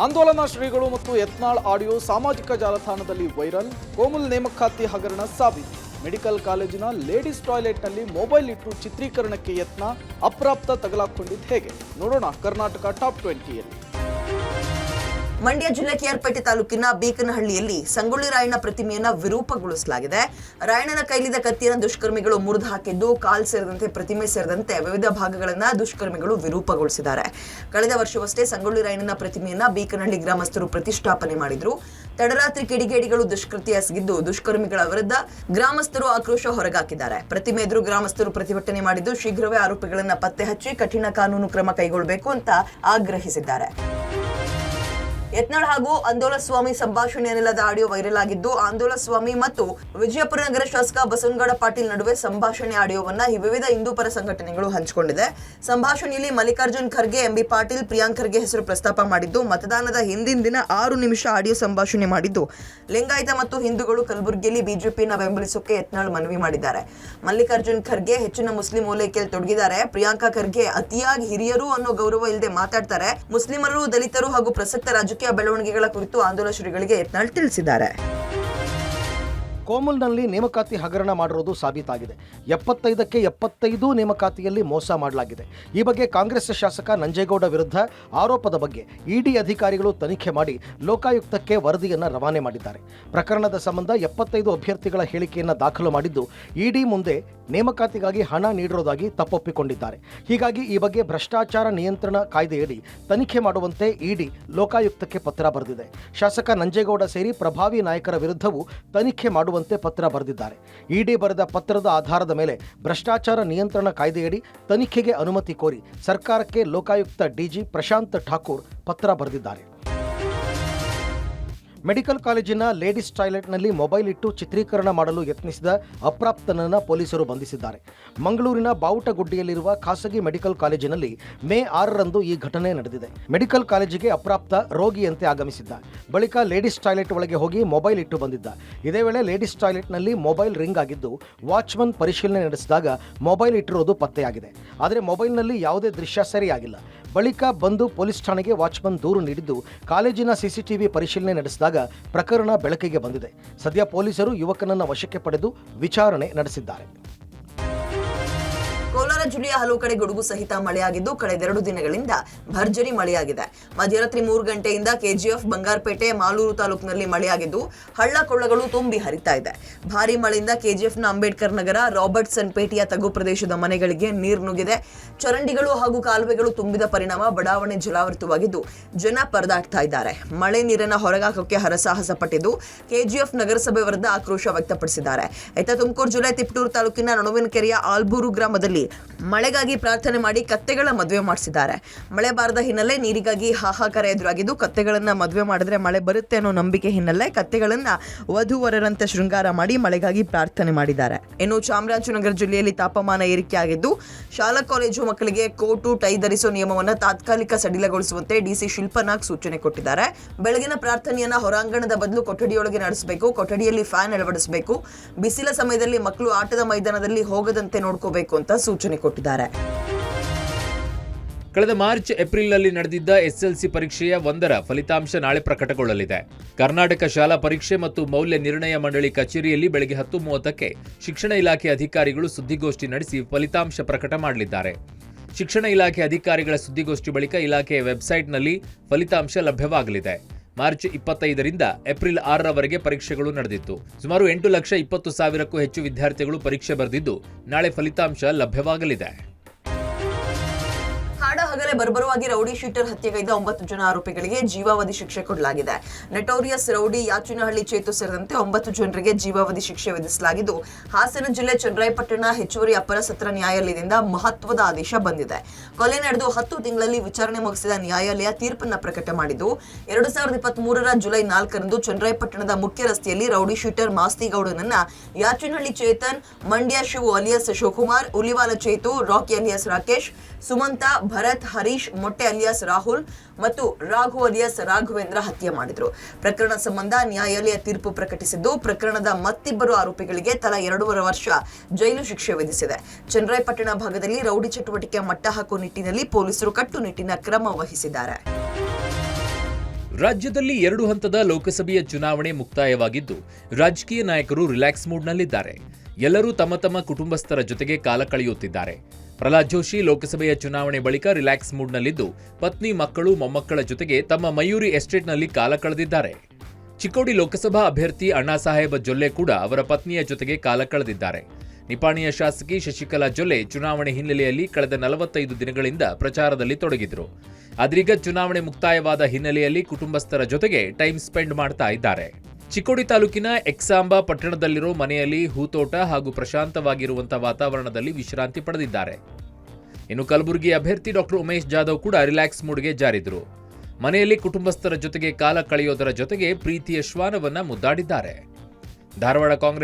ಆಂದೋಲನ ಶ್ರೀಗಳು ಮತ್ತು ಯತ್ನಾಳ್ ಆಡಿಯೋ ಸಾಮಾಜಿಕ ಜಾಲತಾಣದಲ್ಲಿ ವೈರಲ್. ಕೋಮುಲ್ ನೇಮಕಾತಿ ಹಗರಣ ಸಾಬೀತು. ಮೆಡಿಕಲ್ ಕಾಲೇಜಿನ ಲೇಡೀಸ್ ಟಾಯ್ಲೆಟ್ನಲ್ಲಿ ಮೊಬೈಲ್ ಇಟ್ಟು ಚಿತ್ರೀಕರಣಕ್ಕೆ ಯತ್ನ. ಅಪ್ರಾಪ್ತ ತಗಲಾಕೊಂಡಿದ್ದು ಹೇಗೆ ನೋಡೋಣ ಕರ್ನಾಟಕ ಟಾಪ್ 20ಯಲ್ಲಿ. ಮಂಡ್ಯ ಜಿಲ್ಲೆ ಕೆಆರ್ಪೇಟೆ ತಾಲೂಕಿನ ಬೀಕನಹಳ್ಳಿಯಲ್ಲಿ ಸಂಗೊಳ್ಳಿ ರಾಯಣ್ಣ ಪ್ರತಿಮೆಯನ್ನ ವಿರೂಪಗೊಳಿಸಲಾಗಿದೆ. ರಾಯಣ್ಣನ ಕೈಲಿದ್ದ ಕತ್ತಿಯನ್ನು ದುಷ್ಕರ್ಮಿಗಳು ಮುರಿದು ಹಾಕಿದ್ದು, ಕಾಲ್ ಸೇರಿದಂತೆ ಪ್ರತಿಮೆ ಸೇರಿದಂತೆ ವಿವಿಧ ಭಾಗಗಳನ್ನ ದುಷ್ಕರ್ಮಿಗಳು ವಿರೂಪಗೊಳಿಸಿದ್ದಾರೆ. ಕಳೆದ ವರ್ಷವಷ್ಟೇ ಸಂಗೊಳ್ಳಿ ರಾಯಣ್ಣನ ಪ್ರತಿಮೆಯನ್ನ ಬೀಕನಹಳ್ಳಿ ಗ್ರಾಮಸ್ಥರು ಪ್ರತಿಷ್ಠಾಪನೆ ಮಾಡಿದ್ರು. ತಡರಾತ್ರಿ ಕಿಡಿಗೇಡಿಗಳು ದುಷ್ಕೃತ್ಯ ಎಸಗಿದ್ದು, ದುಷ್ಕರ್ಮಿಗಳ ವಿರುದ್ಧ ಗ್ರಾಮಸ್ಥರು ಆಕ್ರೋಶ ಹೊರಗಾಕಿದ್ದಾರೆ. ಪ್ರತಿಮೆ ಎದುರು ಗ್ರಾಮಸ್ಥರು ಪ್ರತಿಭಟನೆ ಮಾಡಿದ್ದು, ಶೀಘ್ರವೇ ಆರೋಪಿಗಳನ್ನ ಪತ್ತೆ ಹಚ್ಚಿ ಕಠಿಣ ಕಾನೂನು ಕ್ರಮ ಕೈಗೊಳ್ಳಬೇಕು ಅಂತ ಆಗ್ರಹಿಸಿದ್ದಾರೆ. ಯತ್ನಾಳ್ ಹಾಗೂ ಆಂದೋಲ ಸ್ವಾಮಿ ಸಂಭಾಷಣೆ ಎನ್ನಲಾದ ಆಡಿಯೋ ವೈರಲ್ ಆಗಿದ್ದು, ಆಂದೋಲ ಸ್ವಾಮಿ ಮತ್ತು ವಿಜಯಪುರ ನಗರ ಶಾಸಕ ಬಸವನಗೌಡ ಪಾಟೀಲ್ ನಡುವೆ ಸಂಭಾಷಣೆ ಆಡಿಯೋವನ್ನ ವಿವಿಧ ಹಿಂದೂಪರ ಸಂಘಟನೆಗಳು ಹಂಚಿಕೊಂಡಿದೆ. ಸಂಭಾಷಣೆಯಲ್ಲಿ ಮಲ್ಲಿಕಾರ್ಜುನ್ ಖರ್ಗೆ, ಎಂಬಿ ಪಾಟೀಲ್, ಪ್ರಿಯಾಂಕ್ ಖರ್ಗೆ ಹೆಸರು ಪ್ರಸ್ತಾಪ ಮಾಡಿದ್ದು, ಮತದಾನದ ಹಿಂದಿನ ದಿನ 6 ನಿಮಿಷ ಆಡಿಯೋ ಸಂಭಾಷಣೆ ಮಾಡಿದ್ದು, ಲಿಂಗಾಯತ ಮತ್ತು ಹಿಂದೂಗಳು ಕಲಬುರಗಿಯಲ್ಲಿ ಬಿಜೆಪಿಯನ್ನು ಬೆಂಬಲಿಸೋಕೆ ಯತ್ನಾಳ್ ಮನವಿ ಮಾಡಿದ್ದಾರೆ. ಮಲ್ಲಿಕಾರ್ಜುನ್ ಖರ್ಗೆ ಹೆಚ್ಚಿನ ಮುಸ್ಲಿಂ ಓಲೈಕೆಯಲ್ಲಿ ತೊಡಗಿದ್ದಾರೆ. ಪ್ರಿಯಾಂಕಾ ಖರ್ಗೆ ಅತಿಯಾಗಿ ಹಿರಿಯರು ಅನ್ನೋ ಗೌರವ ಇಲ್ಲದೆ ಮಾತಾಡ್ತಾರೆ. ಮುಸ್ಲಿಮರು, ದಲಿತರು ಹಾಗೂ ಪ್ರಸಕ್ತ ರಾಜಕೀಯ ಬೆಳವಣಿಗೆಗಳ ಕುರಿತು ಆಂದೋಲನ ಶ್ರೀಗಳಿಗೆ ಯತ್ನಾಳ್ ತಿಳಿಸಿದ್ದಾರೆ. ಕೋಮುಲ್ನಲ್ಲಿ ನೇಮಕಾತಿ ಹಗರಣ ಮಾಡಿರೋದು ಸಾಬೀತಾಗಿದೆ. 75ಕ್ಕೆ 75 ನೇಮಕಾತಿಯಲ್ಲಿ ಮೋಸ ಮಾಡಲಾಗಿದೆ. ಈ ಬಗ್ಗೆ ಕಾಂಗ್ರೆಸ್ ಶಾಸಕ ನಂಜೇಗೌಡ ವಿರುದ್ಧ ಆರೋಪದ ಬಗ್ಗೆ ಇಡಿ ಅಧಿಕಾರಿಗಳು ತನಿಖೆ ಮಾಡಿ ಲೋಕಾಯುಕ್ತಕ್ಕೆ ವರದಿಯನ್ನು ರವಾನೆ ಮಾಡಿದ್ದಾರೆ. ಪ್ರಕರಣದ ಸಂಬಂಧ 75 ಅಭ್ಯರ್ಥಿಗಳ ಹೇಳಿಕೆಯನ್ನು ದಾಖಲು ಮಾಡಿದ್ದು, ಇಡಿ ಮುಂದೆ ನೇಮಕಾತಿಗಾಗಿ ಹಣ ನೀಡಿರೋದಾಗಿ ತಪ್ಪೊಪ್ಪಿಕೊಂಡಿದ್ದಾರೆ. ಹೀಗಾಗಿ ಈ ಬಗ್ಗೆ ಭ್ರಷ್ಟಾಚಾರ ನಿಯಂತ್ರಣ ಕಾಯ್ದೆಯಡಿ ತನಿಖೆ ಮಾಡುವಂತೆ ಇಡಿ ಲೋಕಾಯುಕ್ತಕ್ಕೆ ಪತ್ರ ಬರೆದಿದೆ. ಶಾಸಕ ನಂಜೇಗೌಡ ಸೇರಿ ಪ್ರಭಾವಿ ನಾಯಕರ ವಿರುದ್ಧವೂ ತನಿಖೆ ಮಾಡುವಂತೆ ಪತ್ರ ಬರೆದಿದ್ದಾರೆ. ಇಡಿ ಬರೆದ ಪತ್ರದ ಆಧಾರದ ಮೇಲೆ ಭ್ರಷ್ಟಾಚಾರ ನಿಯಂತ್ರಣ ಕಾಯ್ದೆಯಡಿ ತನಿಖೆಗೆ ಅನುಮತಿ ಕೋರಿ ಸರ್ಕಾರಕ್ಕೆ ಲೋಕಾಯುಕ್ತ ಡಿಜಿ ಪ್ರಶಾಂತ್ ಠಾಕೂರ್ ಪತ್ರ ಬರೆದಿದ್ದಾರೆ. ಮೆಡಿಕಲ್ ಕಾಲೇಜಿನ ಲೇಡೀಸ್ ಟಾಯ್ಲೆಟ್ನಲ್ಲಿ ಮೊಬೈಲ್ ಇಟ್ಟು ಚಿತ್ರೀಕರಣ ಮಾಡಲು ಯತ್ನಿಸಿದ ಅಪ್ರಾಪ್ತನನ್ನು ಪೊಲೀಸರು ಬಂಧಿಸಿದ್ದಾರೆ. ಮಂಗಳೂರಿನ ಬಾವುಟಗುಡ್ಡಿಯಲ್ಲಿರುವ ಖಾಸಗಿ ಮೆಡಿಕಲ್ ಕಾಲೇಜಿನಲ್ಲಿ ಮೇ 6ರಂದು ಈ ಘಟನೆ ನಡೆದಿದೆ. ಮೆಡಿಕಲ್ ಕಾಲೇಜಿಗೆ ಅಪ್ರಾಪ್ತ ರೋಗಿಯಂತೆ ಆಗಮಿಸಿದ್ದ. ಬಳಿಕ ಲೇಡೀಸ್ ಟಾಯ್ಲೆಟ್ ಒಳಗೆ ಹೋಗಿ ಮೊಬೈಲ್ ಇಟ್ಟು ಬಂದಿದ್ದ. ಇದೇ ವೇಳೆ ಲೇಡೀಸ್ ಟಾಯ್ಲೆಟ್ನಲ್ಲಿ ಮೊಬೈಲ್ ರಿಂಗ್ ಆಗಿದ್ದು, ವಾಚ್ಮನ್ ಪರಿಶೀಲನೆ ನಡೆಸಿದಾಗ ಮೊಬೈಲ್ ಇಟ್ಟಿರೋದು ಪತ್ತೆಯಾಗಿದೆ. ಆದರೆ ಮೊಬೈಲ್ನಲ್ಲಿ ಯಾವುದೇ ದೃಶ್ಯ ಸರಿಯಾಗಿಲ್ಲ. ಬಳಿಕ ಬಂದು ಪೊಲೀಸ್ ಠಾಣೆಗೆ ವಾಚ್ಮನ್ ದೂರು ನೀಡಿದ್ದು, ಕಾಲೇಜಿನ ಸಿಸಿಟಿವಿ ಪರಿಶೀಲನೆ ನಡೆಸಿದಾಗ ಪ್ರಕರಣ ಬೆಳಕಿಗೆ ಬಂದಿದೆ. ಸದ್ಯ ಪೊಲೀಸರು ಯುವಕನನ್ನು ವಶಕ್ಕೆ ಪಡೆದು ವಿಚಾರಣೆ ನಡೆಸಿದ್ದಾರೆ. ಕೋಲಾರ ಜಿಲ್ಲೆಯ ಹಲವು ಕಡೆ ಗುಡುಗು ಸಹಿತ ಮಳೆಯಾಗಿದ್ದು, ಕಳೆದ 2 ದಿನಗಳಿಂದ ಭರ್ಜರಿ ಮಳೆಯಾಗಿದೆ. ಮಧ್ಯರಾತ್ರಿ 3 ಗಂಟೆಯಿಂದ ಕೆಜಿಎಫ್, ಬಂಗಾರಪೇಟೆ, ಮಾಲೂರು ತಾಲೂಕಿನಲ್ಲಿ ಮಳೆಯಾಗಿದ್ದು, ಹಳ್ಳ ಕೊಳ್ಳಗಳು ತುಂಬಿ ಹರಿತಾ ಇದೆ. ಭಾರೀ ಮಳೆಯಿಂದ ಕೆಜಿಎಫ್ನ ಅಂಬೇಡ್ಕರ್ ನಗರ, ರಾಬರ್ಟ್ಸನ್ ಪೇಟೆಯ ತಗ್ಗು ಪ್ರದೇಶದ ಮನೆಗಳಿಗೆ ನೀರು ನುಗ್ಗಿದೆ. ಚರಂಡಿಗಳು ಹಾಗೂ ಕಾಲುವೆಗಳು ತುಂಬಿದ ಪರಿಣಾಮ ಬಡಾವಣೆ ಜಲಾವೃತವಾಗಿದ್ದು, ಜನ ಪರದಾಡ್ತಾ ಇದ್ದಾರೆ. ಮಳೆ ನೀರನ್ನು ಹೊರಗಾಕೋಕೆ ಹರಸಾಹಸ ಪಟ್ಟಿದ್ದು, ಕೆಜಿಎಫ್ ನಗರಸಭೆ ವಿರುದ್ಧ ಆಕ್ರೋಶ ವ್ಯಕ್ತಪಡಿಸಿದ್ದಾರೆ. ತುಮಕೂರು ಜಿಲ್ಲೆ ತಿಪಟೂರು ತಾಲೂಕಿನ ನಡುವಿನಕೆರೆಯ ಆಲ್ಬೂರು ಗ್ರಾಮದಲ್ಲಿ ಮಳೆಗಾಗಿ ಪ್ರಾರ್ಥನೆ ಮಾಡಿ ಕತ್ತೆಗಳ ಮದುವೆ ಮಾಡಿಸಿದ್ದಾರೆ. ಮಳೆ ಬಾರದ ಹಿನ್ನೆಲೆ ನೀರಿಗಾಗಿ ಹಾಹಾಕಾರ ಎದುರಾಗಿದ್ದು, ಕತ್ತೆಗಳನ್ನ ಮದುವೆ ಮಾಡಿದ್ರೆ ಮಳೆ ಬರುತ್ತೆ ಅನ್ನೋ ನಂಬಿಕೆ ಹಿನ್ನೆಲೆ ಕತ್ತೆಗಳನ್ನ ವಧುವರರಂತೆ ಶೃಂಗಾರ ಮಾಡಿ ಮಳೆಗಾಗಿ ಪ್ರಾರ್ಥನೆ ಮಾಡಿದ್ದಾರೆ. ಇನ್ನು ಚಾಮರಾಜನಗರ ಜಿಲ್ಲೆಯಲ್ಲಿ ತಾಪಮಾನ ಏರಿಕೆಯಾಗಿದ್ದು, ಶಾಲಾ ಕಾಲೇಜು ಮಕ್ಕಳಿಗೆ ಕೋಟು, ಟೈ ಧರಿಸುವ ನಿಯಮವನ್ನು ತಾತ್ಕಾಲಿಕ ಸಡಿಲಗೊಳಿಸುವಂತೆ ಡಿಸಿ ಶಿಲ್ಪನಾಗ್ ಸೂಚನೆ ಕೊಟ್ಟಿದ್ದಾರೆ. ಬೆಳಗಿನ ಪ್ರಾರ್ಥನೆಯನ್ನ ಹೊರಾಂಗಣದ ಬದಲು ಕೊಠಡಿಯೊಳಗೆ ನಡೆಸಬೇಕು. ಕೊಠಡಿಯಲ್ಲಿ ಫ್ಯಾನ್ ಅಳವಡಿಸಬೇಕು. ಬಿಸಿಲ ಸಮಯದಲ್ಲಿ ಮಕ್ಕಳು ಆಟದ ಮೈದಾನದಲ್ಲಿ ಹೋಗದಂತೆ ನೋಡ್ಕೋಬೇಕು ಅಂತ ಸೂಚನೆ ಕೊಟ್ಟಿದ್ದಾರೆ. ಕಳೆದ ಮಾರ್ಚ್ ಏಪ್ರಿಲ್ನಲ್ಲಿ ನಡೆದಿದ್ದ ಎಸ್ಎಲ್ಸಿ ಪರೀಕ್ಷೆಯ 1ರ ಫಲಿತಾಂಶ ನಾಳೆ ಪ್ರಕಟಗೊಳ್ಳಲಿದೆ. ಕರ್ನಾಟಕ ಶಾಲಾ ಪರೀಕ್ಷೆ ಮತ್ತು ಮೌಲ್ಯ ನಿರ್ಣಯ ಮಂಡಳಿ ಕಚೇರಿಯಲ್ಲಿ ಬೆಳಗ್ಗೆ 10:30ಕ್ಕೆ ಶಿಕ್ಷಣ ಇಲಾಖೆ ಅಧಿಕಾರಿಗಳು ಸುದ್ದಿಗೋಷ್ಠಿ ನಡೆಸಿ ಫಲಿತಾಂಶ ಪ್ರಕಟ ಮಾಡಲಿದ್ದಾರೆ. ಶಿಕ್ಷಣ ಇಲಾಖೆ ಅಧಿಕಾರಿಗಳ ಸುದ್ದಿಗೋಷ್ಠಿ ಬಳಿಕ ಇಲಾಖೆಯ ವೆಬ್ಸೈಟ್ನಲ್ಲಿ ಫಲಿತಾಂಶ ಲಭ್ಯವಾಗಲಿದೆ. ಮಾರ್ಚ್ 25ರಿಂದ ಏಪ್ರಿಲ್ 6ರವರೆಗೆ ಪರೀಕ್ಷೆಗಳು ನಡೆದಿತ್ತು. ಸುಮಾರು 8,20,000ಕ್ಕೂ ಹೆಚ್ಚು ವಿದ್ಯಾರ್ಥಿಗಳು ಪರೀಕ್ಷೆ ಬರೆದಿದ್ದು, ನಾಳೆ ಫಲಿತಾಂಶ ಲಭ್ಯವಾಗಲಿದೆ. ಹಗಲೇ ಬರ್ಬರವಾಗಿ ರೌಡಿ ಶೀಟರ್ ಹತ್ಯೆಗೈದ 9 ಜನ ಆರೋಪಿಗಳಿಗೆ ಜೀವಾವಧಿ ಶಿಕ್ಷೆ ಕೊಡಲಾಗಿದೆ. ನೆಟೋರಿಯಸ್ ರೌಡಿ ಯಾಚನಹಳ್ಳಿ ಚೇತು ಸೇರಿದಂತೆ 9 ಜನರಿಗೆ ಜೀವಾವಧಿ ಶಿಕ್ಷೆ ವಿಧಿಸಲಾಗಿದ್ದು, ಹಾಸನ ಜಿಲ್ಲೆ ಚನ್ನರಾಯಪಟ್ಟಣ ಹೆಚ್ಚುವರಿ ಅಪರ ಸತ್ರ ನ್ಯಾಯಾಲಯದಿಂದ ಮಹತ್ವದ ಆದೇಶ ಬಂದಿದೆ. ಕೊಲೆ ನಡೆದು 10 ತಿಂಗಳಲ್ಲಿ ವಿಚಾರಣೆ ಮುಗಿಸಿದ ನ್ಯಾಯಾಲಯ ತೀರ್ಪನ್ನು ಪ್ರಕಟ ಮಾಡಿದ್ದು, 2023ರ ಜುಲೈ 4ರಂದು ಚನ್ನರಾಯಪಟ್ಟಣದ ಮುಖ್ಯ ರಸ್ತೆಯಲ್ಲಿ ರೌಡಿ ಶೀಟರ್ ಮಾಸ್ತಿಗೌಡನನ್ನ ಯಾಚನಹಳ್ಳಿ ಚೇತನ್, ಮಂಡ್ಯ ಶಿವು ಅಲಿಯಾಸ್ ಶಿವಕುಮಾರ್, ಉಲಿವಾಲ ಚೇತು, ರಾಕಿ ಅಲಿಯಾಸ್ ರಾಕೇಶ್, ಸುಮಂತ, ಭರತ್, ಹರೀಶ್, ಮೊಟ್ಟೆ ಅಲಿಯಾಸ್ ರಾಹುಲ್ ಮತ್ತು ರಾಘು ಅಲಿಯಾಸ್ ರಾಘವೇಂದ್ರ ಹತ್ಯೆ ಮಾಡಿದ್ರು. ಪ್ರಕರಣ ಸಂಬಂಧ ನ್ಯಾಯಾಲಯ ತೀರ್ಪು ಪ್ರಕಟಿಸಿದ್ದು, ಪ್ರಕರಣದ ಮತ್ತಿಬ್ಬರು ಆರೋಪಿಗಳಿಗೆ ತಲಾ 2.5 ವರ್ಷ ಜೈಲು ಶಿಕ್ಷೆ ವಿಧಿಸಿದೆ. ಚನ್ನರಾಯಪಟ್ಟಣ ಭಾಗದಲ್ಲಿ ರೌಡಿ ಚಟುವಟಿಕೆ ಮಟ್ಟ ಹಾಕುವ ನಿಟ್ಟಿನಲ್ಲಿ ಪೊಲೀಸರು ಕಟ್ಟುನಿಟ್ಟಿನ ಕ್ರಮ ವಹಿಸಿದ್ದಾರೆ. ರಾಜ್ಯದಲ್ಲಿ 2 ಹಂತದ ಲೋಕಸಭೆಯ ಚುನಾವಣೆ ಮುಕ್ತಾಯವಾಗಿದ್ದು, ರಾಜಕೀಯ ನಾಯಕರು ರಿಲ್ಯಾಕ್ಸ್ ಮೂಡ್ನಲ್ಲಿದ್ದಾರೆ. ಎಲ್ಲರೂ ತಮ್ಮ ತಮ್ಮ ಕುಟುಂಬಸ್ಥರ ಜೊತೆಗೆ ಕಾಲ ಕಳೆಯುತ್ತಿದ್ದಾರೆ. ಪ್ರಹ್ಲಾದ್ ಜೋಶಿ ಲೋಕಸಭೆಯ ಚುನಾವಣೆ ಬಳಿಕ ರಿಲ್ಯಾಕ್ಸ್ ಮೂಡ್ನಲ್ಲಿದ್ದು, ಪತ್ನಿ, ಮಕ್ಕಳು, ಮೊಮ್ಮಕ್ಕಳ ಜೊತೆಗೆ ತಮ್ಮ ಮಯೂರಿ ಎಸ್ಟೇಟ್ನಲ್ಲಿ ಕಾಲ ಕಳೆದಿದ್ದಾರೆ. ಚಿಕ್ಕೋಡಿ ಲೋಕಸಭಾ ಅಭ್ಯರ್ಥಿ ಅಣ್ಣಾಸಾಹೇಬ ಜೊಲ್ಲೆ ಕೂಡ ಅವರ ಪತ್ನಿಯ ಜೊತೆಗೆ ಕಾಲ ಕಳೆದಿದ್ದಾರೆ. ನಿಪಾಣಿಯ ಶಾಸಕಿ ಶಶಿಕಲಾ ಜೊಲ್ಲೆ ಚುನಾವಣೆ ಹಿನ್ನೆಲೆಯಲ್ಲಿ ಕಳೆದ 45 ದಿನಗಳಿಂದ ಪ್ರಚಾರದಲ್ಲಿ ತೊಡಗಿದ್ರು. ಆದ್ರೀಗ ಚುನಾವಣೆ ಮುಕ್ತಾಯವಾದ ಹಿನ್ನೆಲೆಯಲ್ಲಿ ಕುಟುಂಬಸ್ಥರ ಜೊತೆಗೆ ಟೈಮ್ ಸ್ಪೆಂಡ್ ಮಾಡ್ತಾ ಇದ್ದಾರೆ. ಚಿಕ್ಕೋಡಿ ತಾಲೂಕಿನ ಎಕ್ಸಾಂಬ ಪಟ್ಟಣದಲ್ಲಿರೋ ಮನೆಯಲ್ಲಿ ಹೂತೋಟ ಹಾಗೂ ಪ್ರಶಾಂತವಾಗಿರುವಂತಹ ವಾತಾವರಣದಲ್ಲಿ ವಿಶ್ರಾಂತಿ ಪಡೆದಿದ್ದಾರೆ. ಇನ್ನು ಕಲಬುರಗಿ ಅಭ್ಯರ್ಥಿ ಡಾಕ್ಟರ್ ಉಮೇಶ್ ಜಾಧವ್ ಕೂಡ ರಿಲ್ಯಾಕ್ಸ್ ಮೂಡ್ಗೆ ಜಾರಿದ್ರು. ಮನೆಯಲ್ಲಿ ಕುಟುಂಬಸ್ಥರ ಜೊತೆಗೆ ಕಾಲ ಕಳೆಯೋದರ ಜೊತೆಗೆ ಪ್ರೀತಿಯ ಶ್ವಾನವನ್ನ ಮುದ್ದಾಡಿದ್ದಾರೆ. ಧಾರವಾಡ ಕಾಂಗ್ರೆಸ್